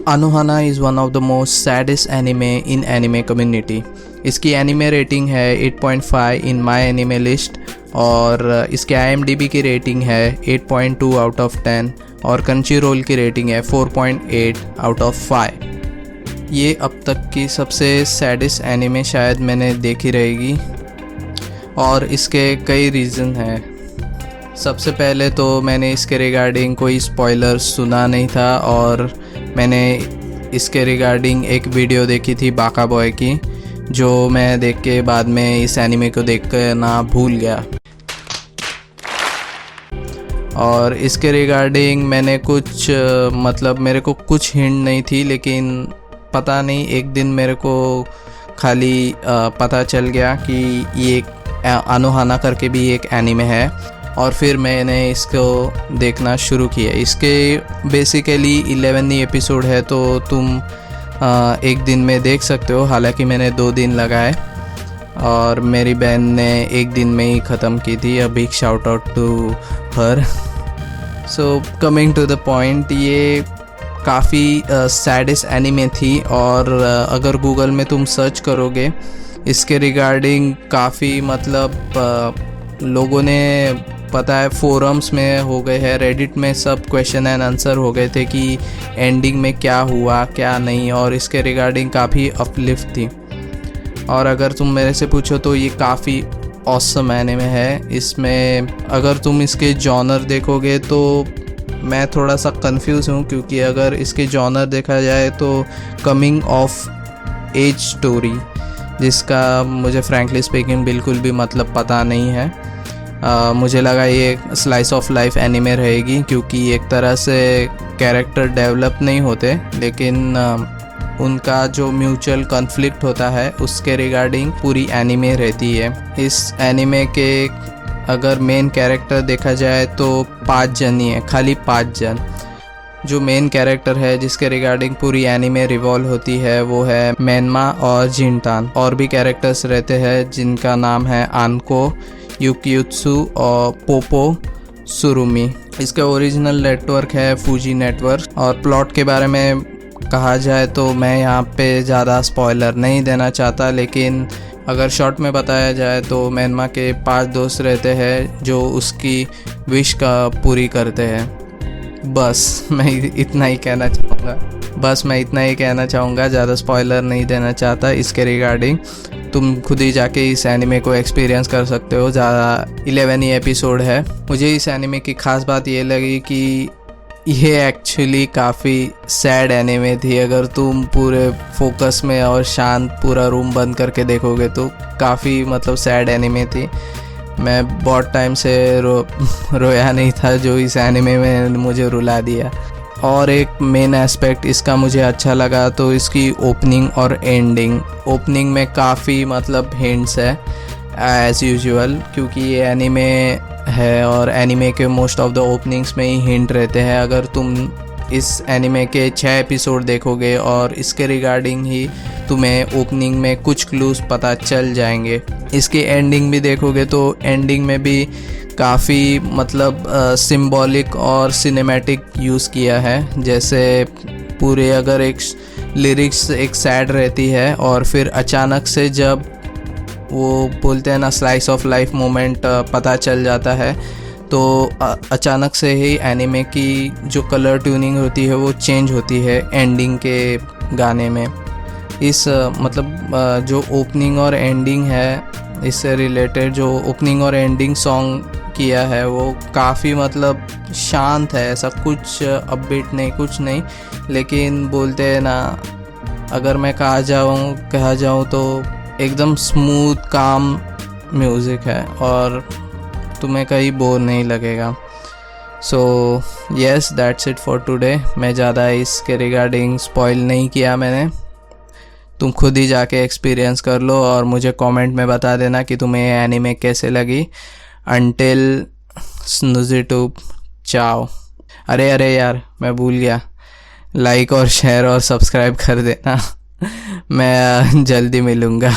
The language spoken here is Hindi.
Anohana is one of the most saddest anime in anime community. इसकी एनिमे रेटिंग है 8.5 इन माई एनिमे लिस्ट और इसके IMDb की रेटिंग है 8.2 आउट ऑफ 10 और क्रंचीरोल की रेटिंग है 4.8 आउट ऑफ 5। ये अब तक की सबसे सैडेस्ट एनिमे शायद मैंने देखी रहेगी और इसके कई रीज़न हैं। सबसे पहले तो मैंने इसके रिगार्डिंग कोई स्पॉयलर सुना नहीं था और मैंने इसके रिगार्डिंग एक वीडियो देखी थी बाका बॉय की, जो मैं देख के बाद में इस एनिमे को देख कर ना भूल गया। और इसके रिगार्डिंग मैंने कुछ मतलब मेरे को कुछ हिंट नहीं थी, लेकिन पता नहीं एक दिन मेरे को खाली पता चल गया कि ये अनोहाना करके भी एक एनिमे है और फिर मैंने इसको देखना शुरू किया। इसके बेसिकली 11 ही एपिसोड है तो तुम एक दिन में देख सकते हो, हालांकि मैंने 2 दिन लगाए और मेरी बहन ने एक दिन में ही ख़त्म की थी। A big shout out to her. So coming to the point, ये काफ़ी सैडेस्ट एनिमे थी और अगर गूगल में तुम सर्च करोगे इसके रिगार्डिंग काफ़ी मतलब लोगों ने पता है फोरम्स में हो गए हैं, रेडिट में सब क्वेश्चन एंड आंसर हो गए थे कि एंडिंग में क्या हुआ क्या नहीं, और इसके रिगार्डिंग काफ़ी अपलिफ्ट थी। और अगर तुम मेरे से पूछो तो ये काफ़ी ऑसम एनिमे है। इसमें अगर तुम इसके जॉनर देखोगे तो मैं थोड़ा सा कंफ्यूज हूँ, क्योंकि अगर इसके जॉनर देखा जाए तो कमिंग ऑफ एज स्टोरी, जिसका मुझे फ्रैंकली स्पीकिंग बिल्कुल भी मतलब पता नहीं है। मुझे लगा ये स्लाइस ऑफ लाइफ एनिमे रहेगी, क्योंकि एक तरह से कैरेक्टर डेवलप नहीं होते लेकिन उनका जो म्यूचुअल कॉन्फ्लिक्ट होता है उसके रिगार्डिंग पूरी एनिमे रहती है। इस एनिमे के अगर मेन कैरेक्टर देखा जाए तो 5 जन ही है, खाली 5 जन। जो मेन कैरेक्टर है जिसके रिगार्डिंग पूरी एनिमे रिवॉल्व होती है वो है मेनमा और जिनटान। और भी कैरेक्टर्स रहते हैं जिनका नाम है आनको, युकियुत्सु और पोपो सुरुमी। इसका ओरिजिनल नेटवर्क है फूजी नेटवर्क। और प्लॉट के बारे में कहा जाए तो मैं यहाँ पे ज़्यादा स्पॉइलर नहीं देना चाहता, लेकिन अगर शॉर्ट में बताया जाए तो मेनमा के 5 दोस्त रहते हैं जो उसकी विश का पूरी करते हैं। बस मैं इतना ही कहना चाहूँगा, ज़्यादा स्पॉइलर नहीं देना चाहता इसके रिगार्डिंग। तुम खुद ही जाके इस एनिमे को एक्सपीरियंस कर सकते हो। ज़्यादा 11 ही एपिसोड है। मुझे इस एनिमे की ख़ास बात ये लगी कि ये एक्चुअली काफ़ी सैड एनिमे थी। अगर तुम पूरे फोकस में और शांत पूरा रूम बंद करके देखोगे तो काफ़ी मतलब सैड एनिमे थी। मैं बहुत टाइम से रोया नहीं था, जो इस एनिमे में मुझे रुला दिया। और एक मेन एस्पेक्ट इसका मुझे अच्छा लगा तो इसकी ओपनिंग और एंडिंग। ओपनिंग में काफ़ी मतलब हिंट्स है एज़ यूजुअल, क्योंकि ये एनिमे है और एनिमे के मोस्ट ऑफ द ओपनिंग्स में ही हिंट रहते हैं। अगर तुम इस एनिमे के 6 एपिसोड देखोगे और इसके रिगार्डिंग ही तुम्हें ओपनिंग में कुछ क्लूज पता चल जाएंगे। इसकी एंडिंग भी देखोगे तो एंडिंग में भी काफ़ी मतलब सिंबॉलिक और सिनेमैटिक यूज़ किया है। जैसे पूरे अगर एक लिरिक्स एक सैड रहती है और फिर अचानक से जब वो बोलते हैं ना स्लाइस ऑफ लाइफ मोमेंट पता चल जाता है, तो अचानक से ही एनिमे की जो कलर ट्यूनिंग होती है वो चेंज होती है एंडिंग के गाने में। इस मतलब जो ओपनिंग और एंडिंग है, इससे रिलेटेड जो ओपनिंग और एंडिंग सॉन्ग किया है वो काफ़ी मतलब शांत है, ऐसा कुछ अपबीट नहीं, कुछ नहीं। लेकिन बोलते हैं ना, अगर मैं कहा जाऊँ तो एकदम स्मूथ काम म्यूज़िक है और तुम्हें कहीं बोर नहीं लगेगा। So yes, that's it for today. मैं ज़्यादा इसके रिगार्डिंग स्पॉइल नहीं किया मैंने। तुम खुद ही जाके एक्सपीरियंस कर लो और मुझे कमेंट में बता देना कि तुम्हें ये एनिमे कैसे लगी। अंटिल स्नूज़ीट्यूब, चाओ। अरे यार, मैं भूल गया, लाइक और शेयर और सब्सक्राइब कर देना। मैं जल्दी मिलूँगा।